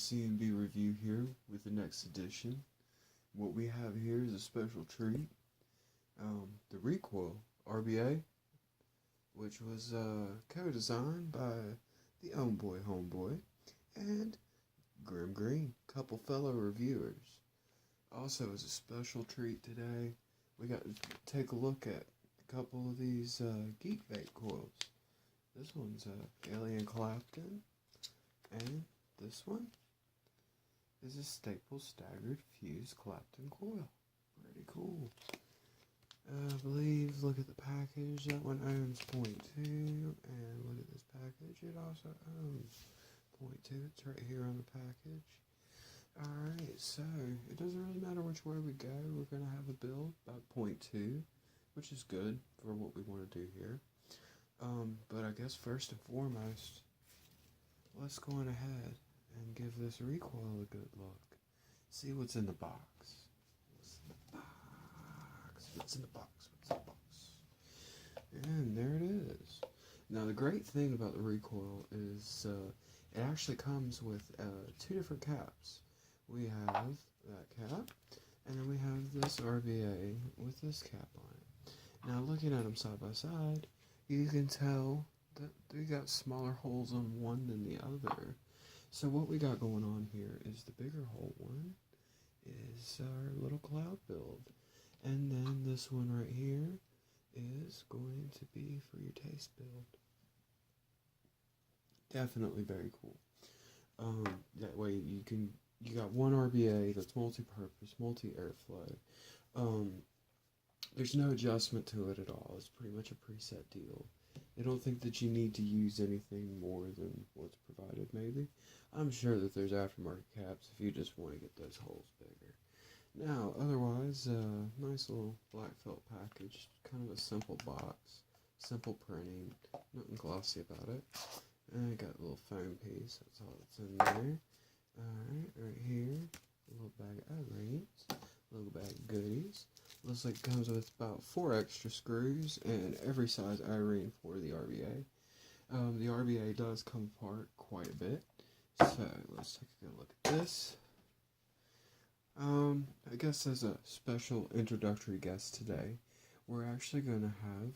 C&B review here with the next edition. What we have here is a special treat. The Recoil RDA, which was co-designed by the Homeboy and Grim Green, couple fellow reviewers. Also, as a special treat today, we got to take a look at a couple of these Geek Vape coils. This one's Alien Clapton, and this one is a staple staggered fused Clapton coil. Pretty cool. I believe, look at the package, that one owns 0.2, and look at this package, it also owns 0.2, it's right here on the package. Alright, so, it doesn't really matter which way we go, we're going to have a build about 0.2, which is good for what we want to do here. But I guess first and foremost, let's go on ahead and give this Recoil a good look. See what's in the box. What's in the box? And there it is. Now the great thing about the Recoil is it actually comes with two different caps. We have that cap, and then we have this RDA with this cap on it. Now looking at them side by side, you can tell that they got smaller holes on one than the other. So what we got going on here is the bigger hole one is our little cloud build. And then this one right here is going to be for your taste build. Definitely very cool. That way you got one RDA that's multi-purpose, multi-airflow. There's no adjustment to it at all. It's pretty much a preset deal. I don't think that you need to use anything more than what's provided, maybe. I'm sure that there's aftermarket caps if you just want to get those holes bigger. Now, otherwise, nice little black felt package. Kind of a simple box. Simple printing. Nothing glossy about it. And I got a little foam piece. That's all that's in there. Alright, right here. A little bag of O-rings. A little bag of goodies. Looks like it comes with about 4 extra screws and every size O-ring for the RDA. The RDA does come apart quite a bit. So, let's take a good look at this. I guess as a special introductory guest today, we're actually going to have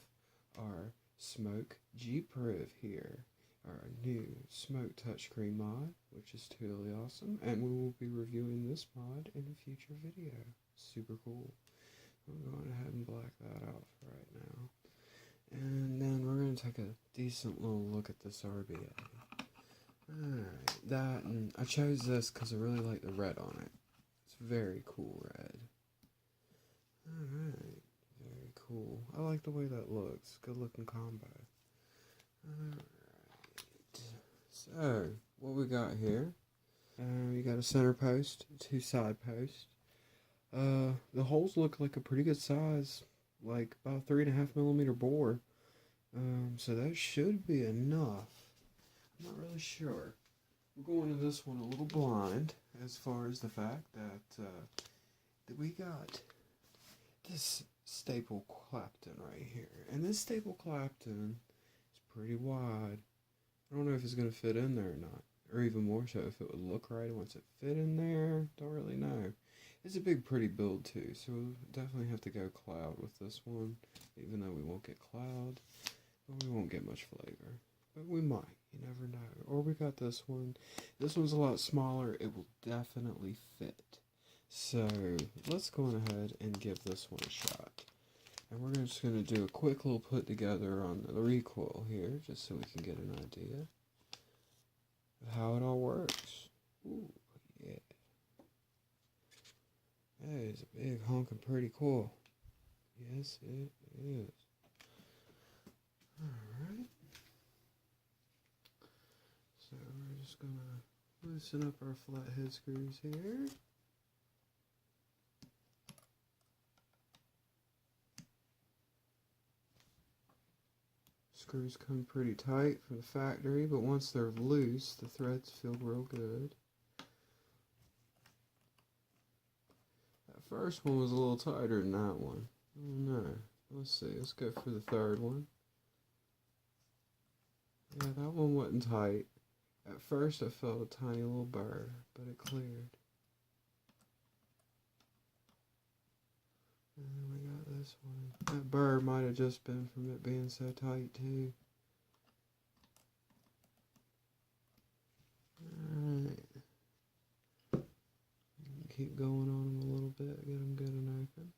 our Smoke G-Priv here, our new Smoke touchscreen mod, which is totally awesome, and we will be reviewing this mod in a future video. Super cool. I'm going ahead and black that out for right now. And then we're going to take a decent little look at this RDA. Alright, and I chose this because I really like the red on it. It's very cool red. Alright, very cool. I like the way that looks. Good looking combo. Alright, so what we got here, you got a center post, 2 side posts. The holes look like a pretty good size, like about 3.5mm bore. So that should be enough. I'm not really sure. We're going to this one a little blind as far as the fact that we got this staple Clapton right here. And this staple Clapton is pretty wide. I don't know if it's going to fit in there or not. Or even more so, if it would look right once it fit in there. Don't really know. It's a big, pretty build too, so we'll definitely have to go cloud with this one. Even though we won't get cloud, but we won't get much flavor. But we might. You never know. Or we got this one. This one's a lot smaller. It will definitely fit. So, let's go on ahead and give this one a shot. And we're just going to do a quick little put together on the Recoil here, just so we can get an idea of how it all works. Ooh, yeah. That is a big honkin' pretty cool. Yes, it is. Alright. So we're just going to loosen up our flathead screws here. Screws come pretty tight from the factory, but once they're loose, the threads feel real good. That first one was a little tighter than that one. Oh no. Let's see. Let's go for the third one. Yeah, that one wasn't tight. At first I felt a tiny little burr, but it cleared. And then we got this one. That burr might have just been from it being so tight too. Alright. Keep going on them a little bit, get them good and open.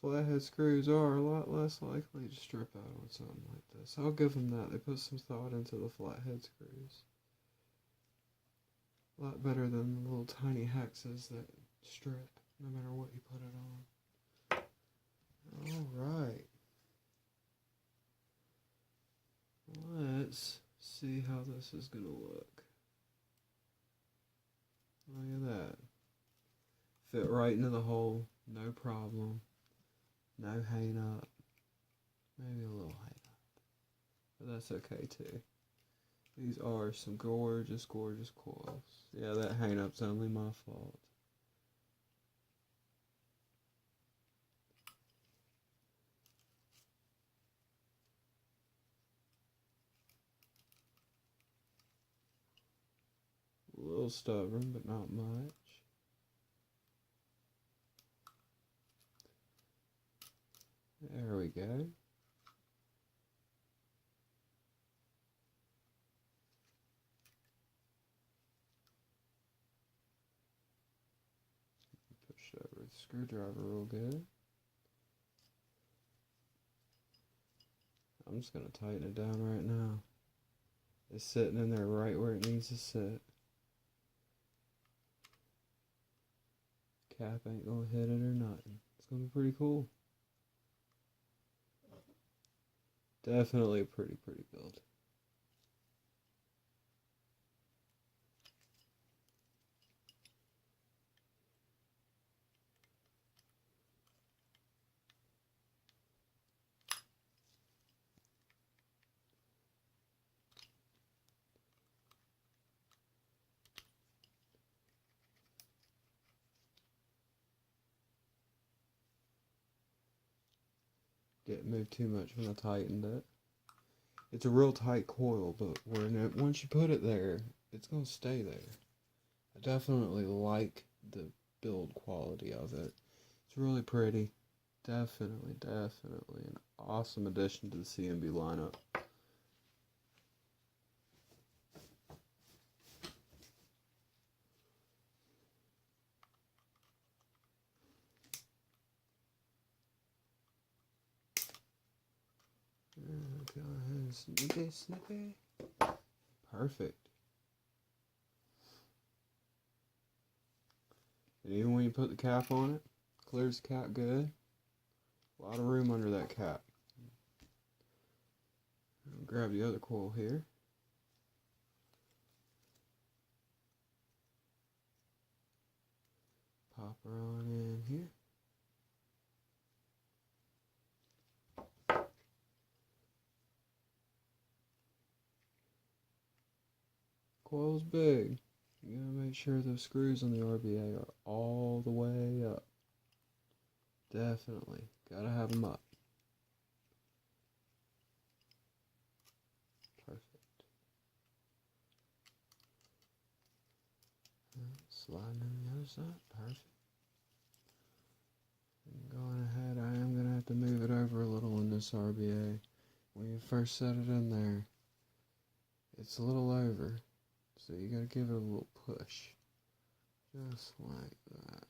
Flathead screws are a lot less likely to strip out on something like this. I'll give them that. They put some thought into the flathead screws. A lot better than the little tiny hexes that strip, no matter what you put it on. Alright. Let's see how this is going to look. Look at that. Fit right into the hole, no problem. No hang up. Maybe a little hang up. But that's okay too. These are some gorgeous, gorgeous coils. Yeah, that hang up's only my fault. A little stubborn, but not much. There we go. Push over the screwdriver real good. I'm just going to tighten it down right now. It's sitting in there right where it needs to sit. Cap ain't going to hit it or nothing. It's going to be pretty cool. Definitely a pretty build. Didn't move too much when I tightened it. It's a real tight coil, but once you put it there, it's going to stay there. I definitely like the build quality of it. It's really pretty. Definitely an awesome addition to the CMB lineup. Go ahead and snippy. Perfect. And even when you put the cap on it, clears the cap good. A lot of room under that cap. I'll grab the other coil here. Pop her on in here. Coil's big. You gotta make sure those screws on the RDA are all the way up. Definitely. Gotta have them up. Perfect. Sliding on the other side. Perfect. And going ahead, I am gonna have to move it over a little in this RDA. When you first set it in there, it's a little over. So you gotta give it a little push. Just like that.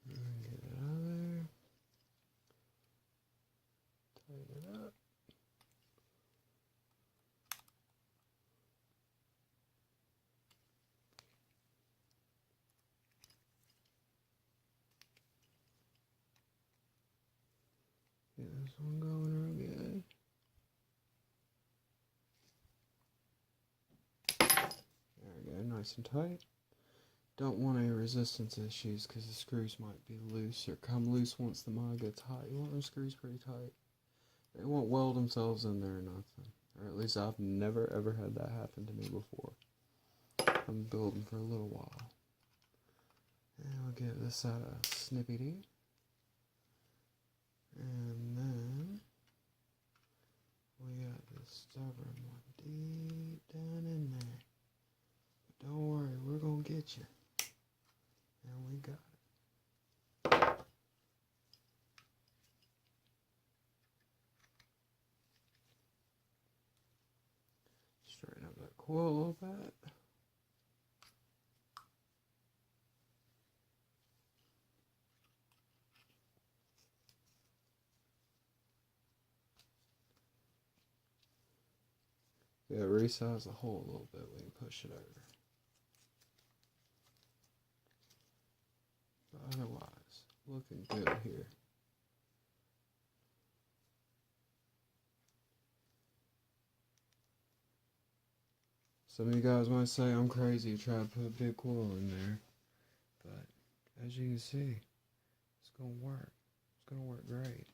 And get it out of there. Tighten it up. Get this one going real good. There we go, nice and tight. Don't want any resistance issues because the screws might be loose or come loose once the mod gets hot. You want those screws pretty tight. They won't weld themselves in there or nothing. Or at least I've never ever had that happen to me before. I'm building for a little while. And we'll give this side a snippety. And then we got this stubborn one deep down in there. But don't worry, we're gonna get you. And we got it. Straighten up that coil a little bit. Yeah, resize the hole a little bit when you push it over. But otherwise, looking good here. Some of you guys might say I'm crazy to try to put a big coil in there. But as you can see, it's going to work. It's going to work great.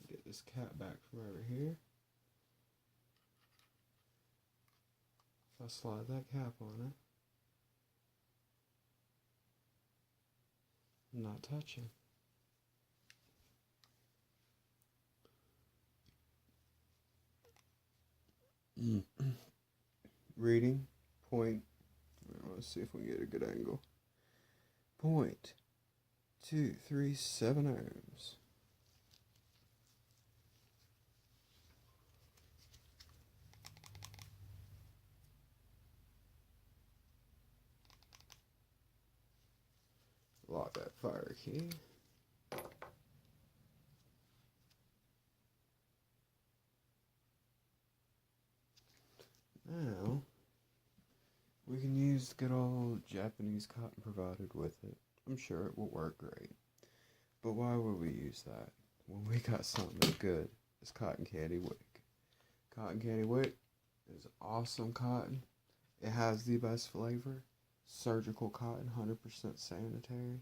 Get this cap back from over here. If I slide that cap on it, I'm not touching. Reading point. Let's see if we can get a good angle. 0.237 ohms. Lock that fire key. Now, we can use the good old Japanese cotton provided with it. I'm sure it will work great. But why would we use that when we got something as good as cotton candy wick? Cotton candy wick is awesome cotton. It has the best flavor. Surgical cotton, 100% sanitary.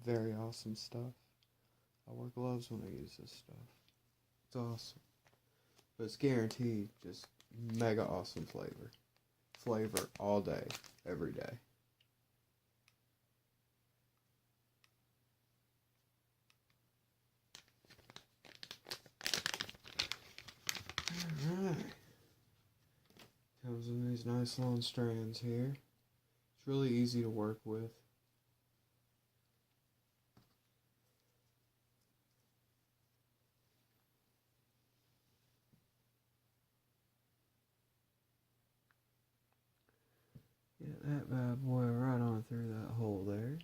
Very awesome stuff. I wear gloves when I use this stuff. It's awesome. But it's guaranteed just mega awesome flavor. Flavor all day, every day. Alright. Comes in these nice long strands here. It's really easy to work with. Get that bad boy right on through that hole there.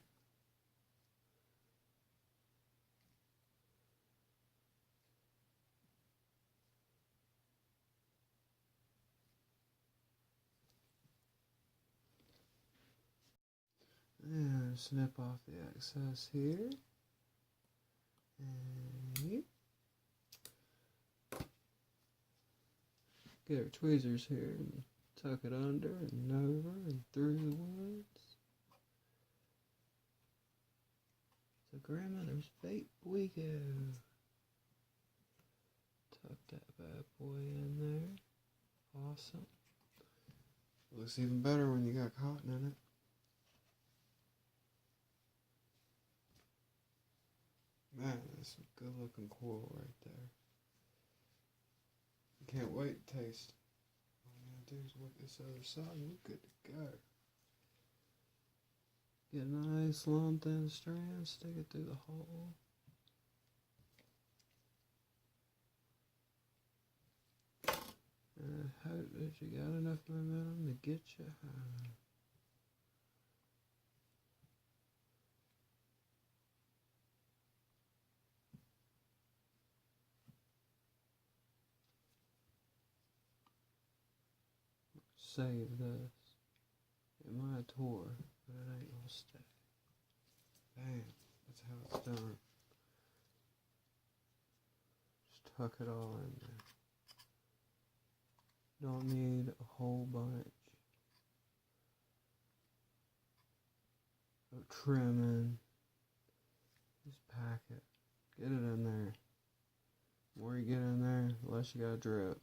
And snip off the excess here. And get our tweezers here and tuck it under and over and through the woods. So grandmother's vape we go. Tuck that bad boy in there. Awesome. Looks even better when you got cotton in it. Man, that's a good looking coil right there. Can't wait to taste. All I'm gonna do is work this other side and we're good to go. Get a nice long thin strand, stick it through the hole. And I hope that you got enough momentum to get you home. Save this. It might have tore, but it ain't gonna stay. Bam. That's how it's done. Just tuck it all in there. Don't need a whole bunch of trimming. Just Get it in there. The more you get in there, the less you gotta drip.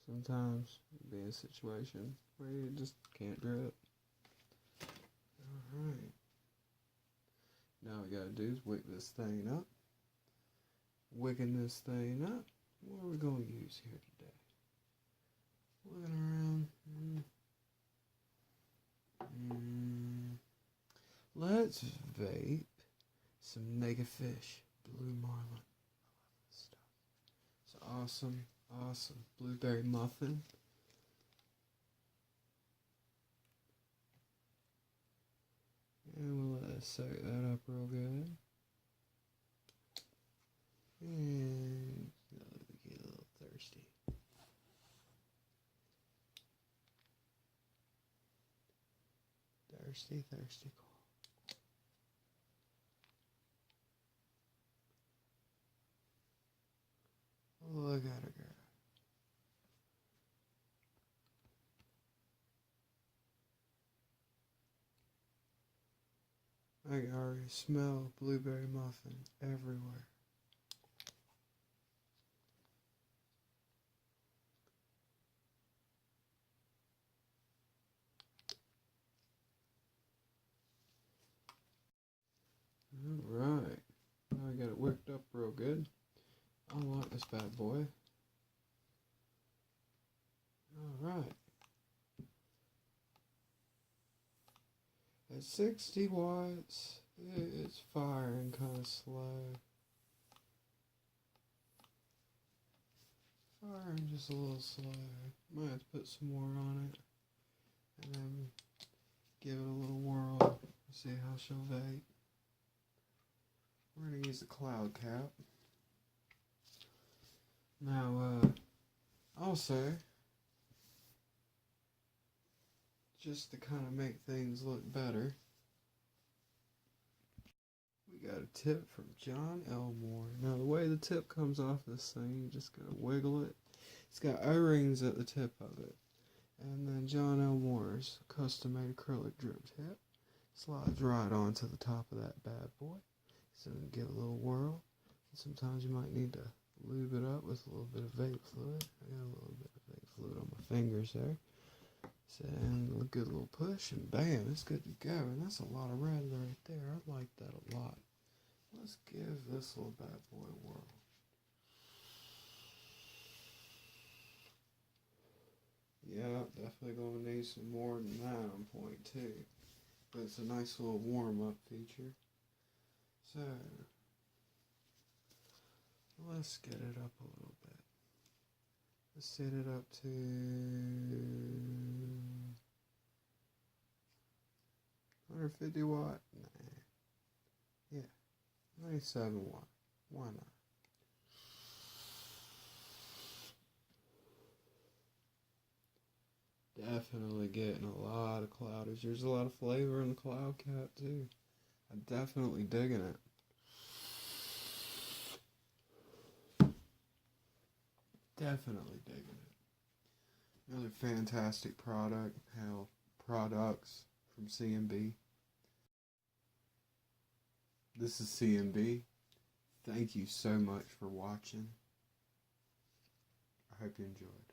Sometimes you'll be in a situation where you just can't drip. Alright. Now what we gotta do is wick this thing up. Wicking this thing up. What are we gonna use here today? Looking around. Let's vape some naked fish. Blue marlin. I love this stuff. It's awesome, awesome blueberry muffin. And we'll let us soak that up real good. And we get a little thirsty. Thirsty, thirsty cool. Look at her, girl. I can already smell blueberry muffin everywhere. Alright. Now I got it worked up real good. Unlock this bad boy. Alright. At 60 watts, it's firing kind of slow. Firing just a little slow. Might have to put some more on it. And then give it a little whirl. See how she'll vape. We're going to use the cloud cap. Now, also, just to kind of make things look better, we got a tip from John Elmore. Now, the way the tip comes off this thing, you just gotta wiggle it. It's got O-rings at the tip of it. And then John Elmore's custom-made acrylic drip tip slides right onto the top of that bad boy. So give it a little whirl. And sometimes you might need to lube it up with a little bit of vape fluid. I got a little bit of vape fluid on my fingers there. So, and a good little push, and bam, it's good to go. And that's a lot of red right there. I like that a lot. Let's give this little bad boy a whirl. Yeah, definitely going to need some more than that on point 2. But it's a nice little warm-up feature. So, let's get it up a little bit. Let's set it up to 150 watt. Nah. Yeah, 97 watt. Why not? Definitely getting a lot of cloudage. There's a lot of flavor in the cloud cap too. I'm definitely digging it. Definitely digging it. Another fantastic product. Hell, products from CMB. This is CMB. Thank you so much for watching. I hope you enjoyed.